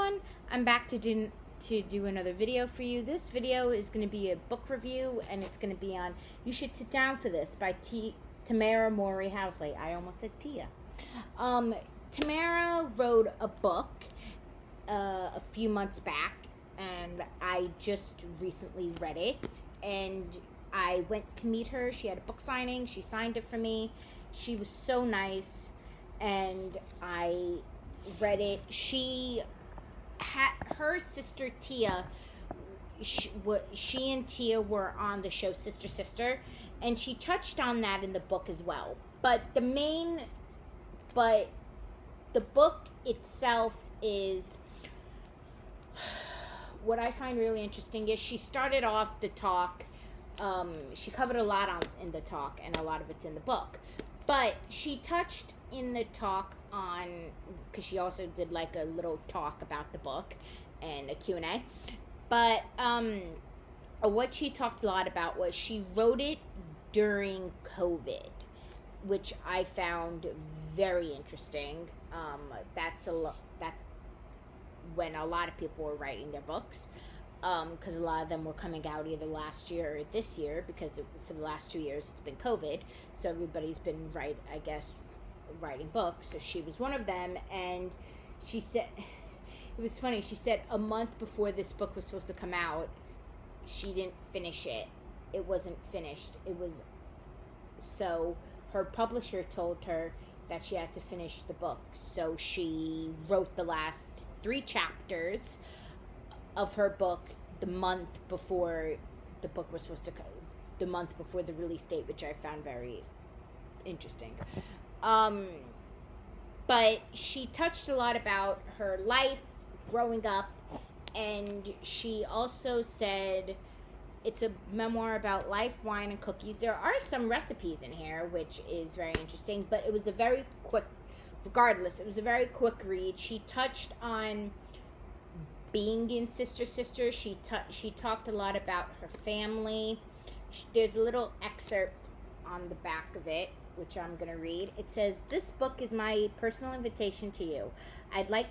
everyone, I'm back to do another video for you. This video is going to be a book review, and it's going to be on You Should Sit Down for This by Tamera Mowry Housley. I almost said Tia. Tamera wrote a book a few months back, and I just recently read it, and I went to meet her. She had a book signing. She signed it for me. She was so nice, and I read it. She had her sister Tia. She and Tia were on the show Sister Sister, and she touched on that in the book as well. But the book itself is what I find really interesting is she started off the talk. She covered a lot in the talk, and a lot of it's in the book. But she touched in the talk on, because she also did like a little talk about the book and a Q&A. But what she talked a lot about was she wrote it during COVID, which I found very interesting. That's when a lot of people were writing their books, because a lot of them were coming out either last year or this year, because for the last 2 years it's been COVID, so everybody's been writing books. So she was one of them, and she said, it was funny, she said a month before this book was supposed to come out, she didn't finish it. It wasn't finished. So her publisher told her that she had to finish the book. So she wrote the last 3 chapters of her book the month before the book was supposed to come, the month before the release date, which I found very interesting. But she touched a lot about her life growing up, and she also said it's a memoir about life, wine, and cookies. There are some recipes in here, which is very interesting, but it was a very quick read. She touched on being in Sister Sister. She talked a lot about her family. There's a little excerpt on the back of it, which I'm going to read. It says, "This book is my personal invitation to you. I'd like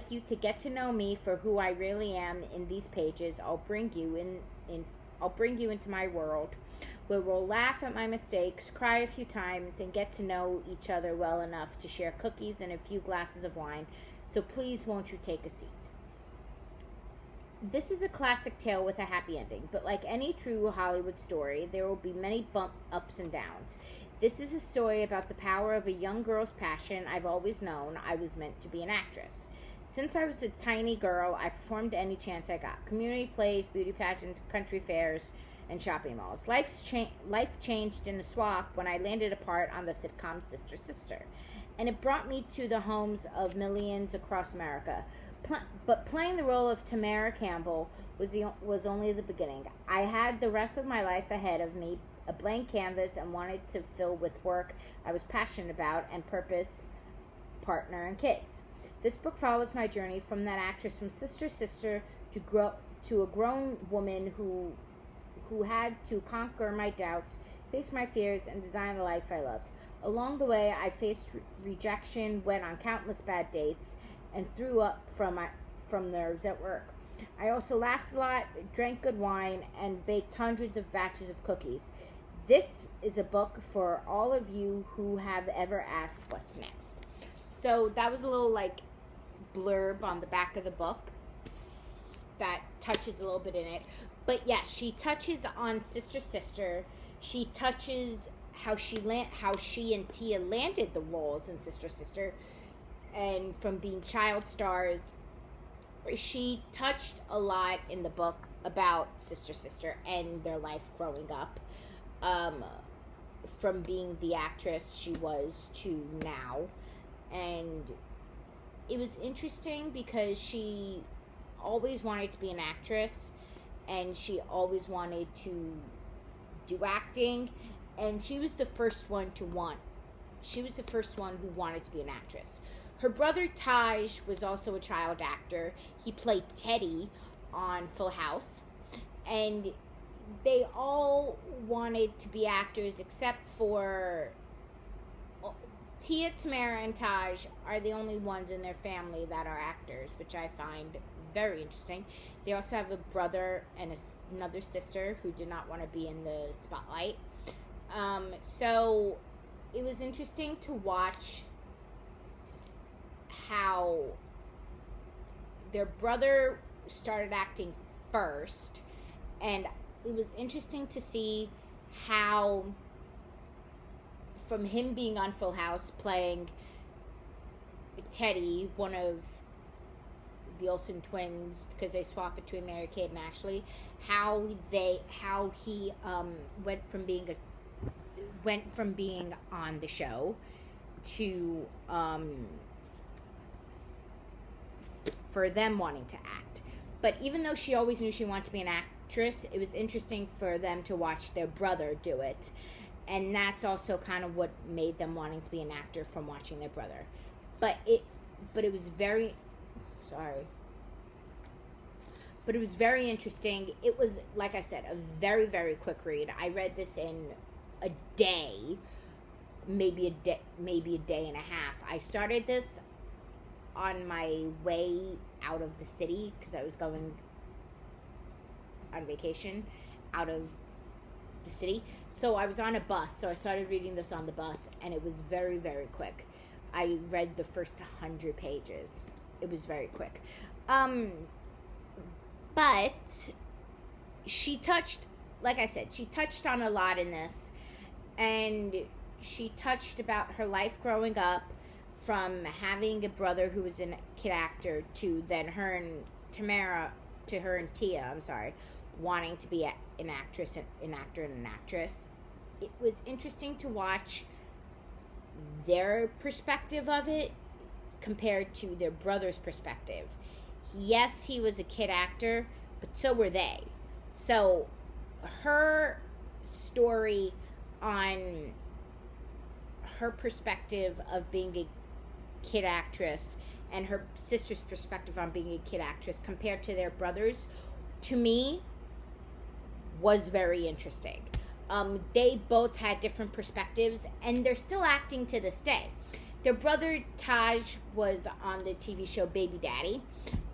you to get to know me for who I really am in these pages. I'll bring you into my world, where we'll laugh at my mistakes, cry a few times, and get to know each other well enough to share cookies and a few glasses of wine. So please, won't you take a seat?" This is a classic tale with a happy ending, but like any true Hollywood story, there will be many ups and downs. This is a story about the power of a young girl's passion. I've always known I was meant to be an actress. Since I was a tiny girl, I performed any chance I got. Community plays, beauty pageants, country fairs, and shopping malls. Life changed in a swap when I landed a part on the sitcom Sister Sister, and it brought me to the homes of millions across America. But playing the role of Tamera Campbell was only the beginning. I had the rest of my life ahead of me, a blank canvas, and wanted to fill with work I was passionate about and purpose, partner, and kids. This book follows my journey from that actress from Sister Sister to a grown woman who had to conquer my doubts, face my fears, and design the life I loved. Along the way, I faced rejection, went on countless bad dates, and threw up from nerves at work. I also laughed a lot, drank good wine, and baked hundreds of batches of cookies. This is a book for all of you who have ever asked what's next. So that was a little blurb on the back of the book that touches a little bit in it. But yes, she touches on Sister Sister. She touches how she and Tia landed the roles in Sister Sister, and from being child stars. She touched a lot in the book about Sister Sister and their life growing up, from being the actress she was to now. And it was interesting because she always wanted to be an actress, and she always wanted to do acting, and she was the first one who wanted to be an actress. Her brother Taj was also a child actor. He played Teddy on Full House, and they all wanted to be actors except for Tia, Tamera, and Taj are the only ones in their family that are actors, which I find very interesting. They also have a brother and another sister who did not want to be in the spotlight. So it was interesting to watch how their brother started acting first, and it was interesting to see how, from him being on Full House playing Teddy, one of the Olsen twins, because they swap between Mary-Kate and Ashley, how he went from being on the show to for them wanting to act. But even though she always knew she wanted to be an actress, it was interesting for them to watch their brother do it. And that's also kind of what made them wanting to be an actor, from watching their brother. But it was very interesting. It was, like I said, a very, very quick read. I read this in a day, maybe a day and a half. I started this on my way out of the city because I was going on vacation out of the city. So I was on a bus, so I started reading this on the bus, and it was very, very quick. I read the first 100 pages. It was very quick. But she touched, like I said, she touched on a lot in this, and she touched about her life growing up, from having a brother who was a kid actor to then her and Tia, wanting to be an actor and an actress. It was interesting to watch their perspective of it compared to their brother's perspective. Yes, he was a kid actor, but so were they. So her story on her perspective of being a kid actress and her sister's perspective on being a kid actress compared to their brothers, to me, was very interesting. They both had different perspectives, and they're still acting to this day. Their brother Taj was on the TV show Baby Daddy,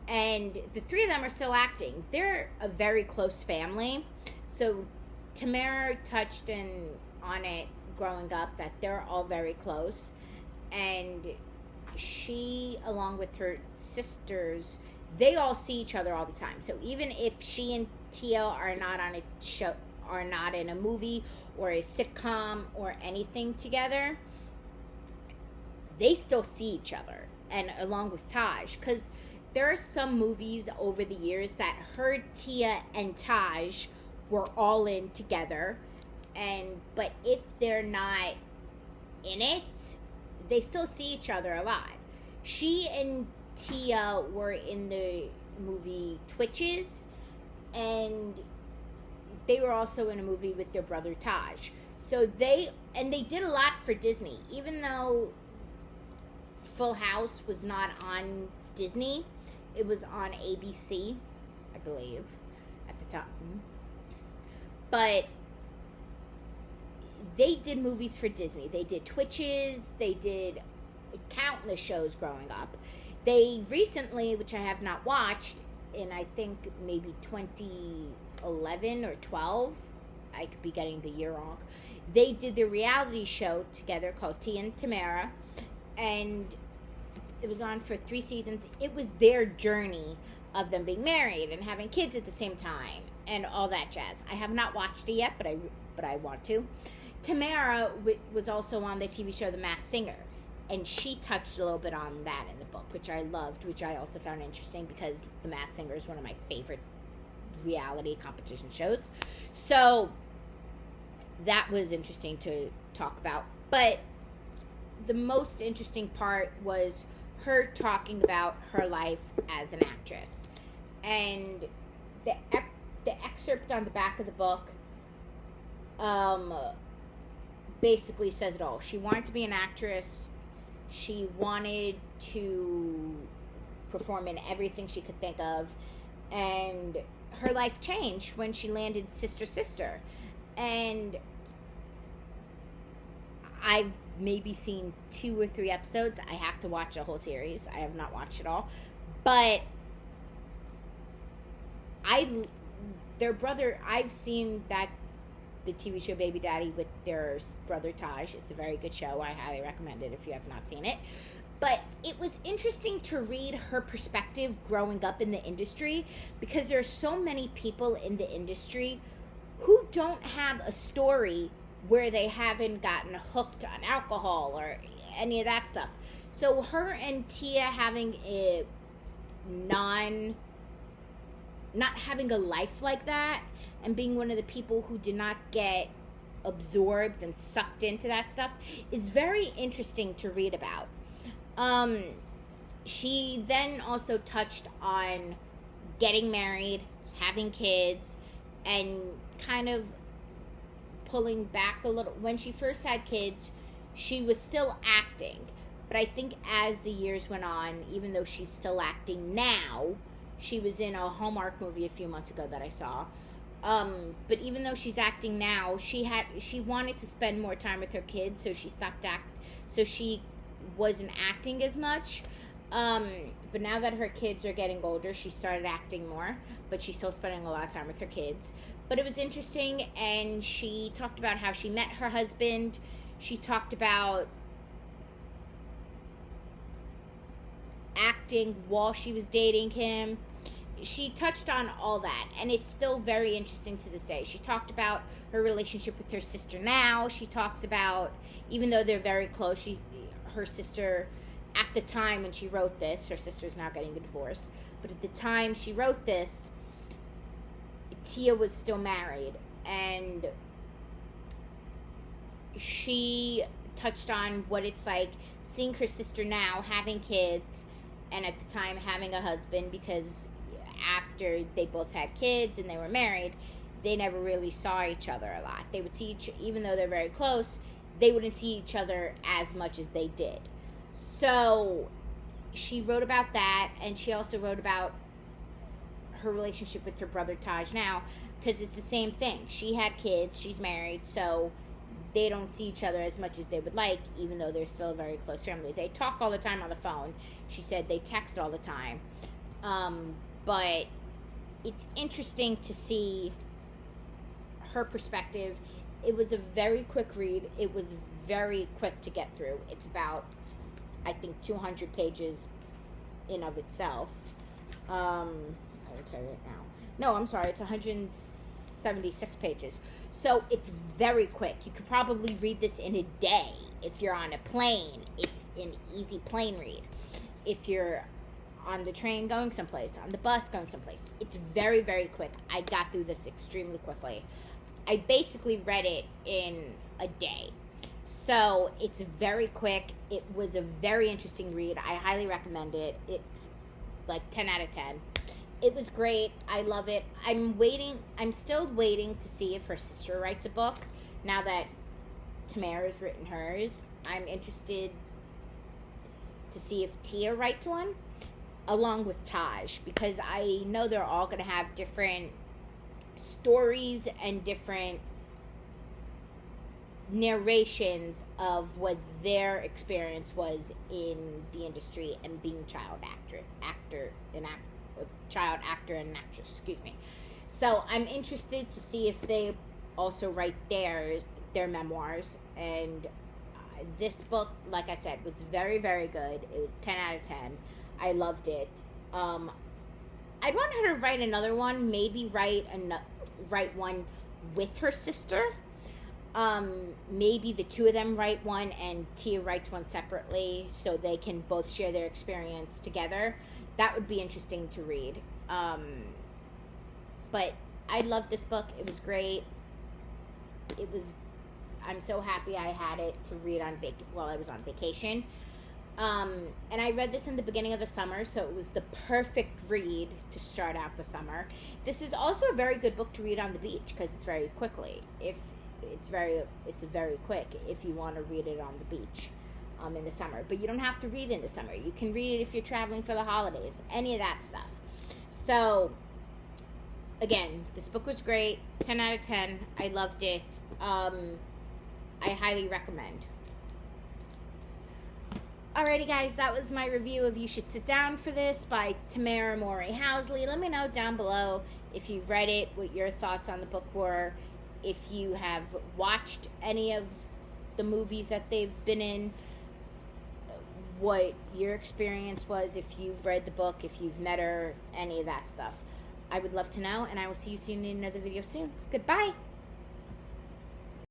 and the three of them are still acting. They're a very close family. So Tamera touched on it growing up, that they're all very close, and she, along with her sisters, they all see each other all the time. So even if she and Tia are not on a show, are not in a movie or a sitcom or anything together, they still see each other. And along with Taj, because there are some movies over the years that her, Tia, and Taj were all in together, but if they're not in it, they still see each other a lot. She and Tia were in the movie Twitches, and they were also in a movie with their brother Taj. So they did a lot for Disney. Even though Full House was not on Disney, it was on ABC, I believe, at the time. But they did movies for Disney. They did Twitches. They did countless shows growing up. They recently, which I have not watched, in I think maybe 2011 or 12, I could be getting the year wrong, they did the reality show together called Tia and Tamera, and it was on for 3 seasons. It was their journey of them being married and having kids at the same time and all that jazz. I have not watched it yet, but I want to. Tamera was also on the TV show The Masked Singer, and she touched a little bit on that in the book, which I loved, which I also found interesting because The Masked Singer is one of my favorite reality competition shows. So that was interesting to talk about. But the most interesting part was her talking about her life as an actress. And the excerpt on the back of the book basically says it all. She wanted to be an actress. She wanted to perform in everything she could think of. And her life changed when she landed Sister Sister. And I've maybe seen 2 or 3 episodes. I have to watch the whole series. I have not watched it all. But their brother, I've seen that the TV show Baby Daddy with their brother Taj. It's a very good show. I highly recommend it if you have not seen it. But it was interesting to read her perspective growing up in the industry, because there are so many people in the industry who don't have a story where they haven't gotten hooked on alcohol or any of that stuff. So her and Tia having not having a life like that, and being one of the people who did not get absorbed and sucked into that stuff, is very interesting to read about. She then also touched on getting married, having kids, and kind of pulling back a little. When she first had kids, she was still acting, but I think as the years went on, even though she's still acting now, she was in a Hallmark movie a few months ago that I saw. But even though she's acting now, she wanted to spend more time with her kids, so she stopped so she wasn't acting as much. But now that her kids are getting older, she started acting more, but she's still spending a lot of time with her kids. But it was interesting, and she talked about how she met her husband. She talked about acting while she was dating him. She touched on all that, and it's still very interesting to this day. She talked about her relationship with her sister now. She talks about, even though they're very close, her sister, at the time when she wrote this, her sister's now getting a divorce, but at the time she wrote this, Tia was still married, and she touched on what it's like seeing her sister now having kids, and at the time having a husband, because after they both had kids and they were married, they never really saw each other a lot. They would see even though they're very close, they wouldn't see each other as much as they did. So she wrote about that, and she also wrote about her relationship with her brother Taj now, because it's the same thing. She had kids, she's married, so they don't see each other as much as they would like, even though they're still a very close family. They talk all the time on the phone. She said they text all the time. But it's interesting to see her perspective. It was a very quick read. It was very quick to get through. It's about, I think, 200 pages in of itself. I will tell you right now. No, I'm sorry. It's 176 pages. So it's very quick. You could probably read this in a day. If you're on a plane, it's an easy plane read. If you're on the train going someplace, on the bus going someplace, it's very, very quick. I got through this extremely quickly. I basically read it in a day. So it's very quick. It was a very interesting read. I highly recommend it. It's like 10 out of 10. It was great. I love it. I'm still waiting to see if her sister writes a book. Now that Tamera's written hers, I'm interested to see if Tia writes one, along with Taj, because I know they're all going to have different stories and different narrations of what their experience was in the industry and being child actor and actress, excuse me. So I'm interested to see if they also write their memoirs. And this book, like I said, was very, very good. It was 10 out of 10. I loved it. I want her to write another one, maybe write one with her sister. Maybe the two of them write one and Tia writes one separately, so they can both share their experience together. That would be interesting to read. But I loved this book. It was great. I'm so happy I had it to read while I was on vacation. And I read this in the beginning of the summer, so it was the perfect read to start out the summer. This is also a very good book to read on the beach, because it's very quickly. It's very quick if you want to read it on the beach in the summer. But you don't have to read it in the summer. You can read it if you're traveling for the holidays, any of that stuff. So, again, this book was great. 10 out of 10. I loved it. I highly recommend. Alrighty, guys, that was my review of You Should Sit Down for This by Tamera Mowry Housley. Let me know down below if you've read it, what your thoughts on the book were, if you have watched any of the movies that they've been in, what your experience was, if you've read the book, if you've met her, any of that stuff. I would love to know, and I will see you soon in another video soon. Goodbye!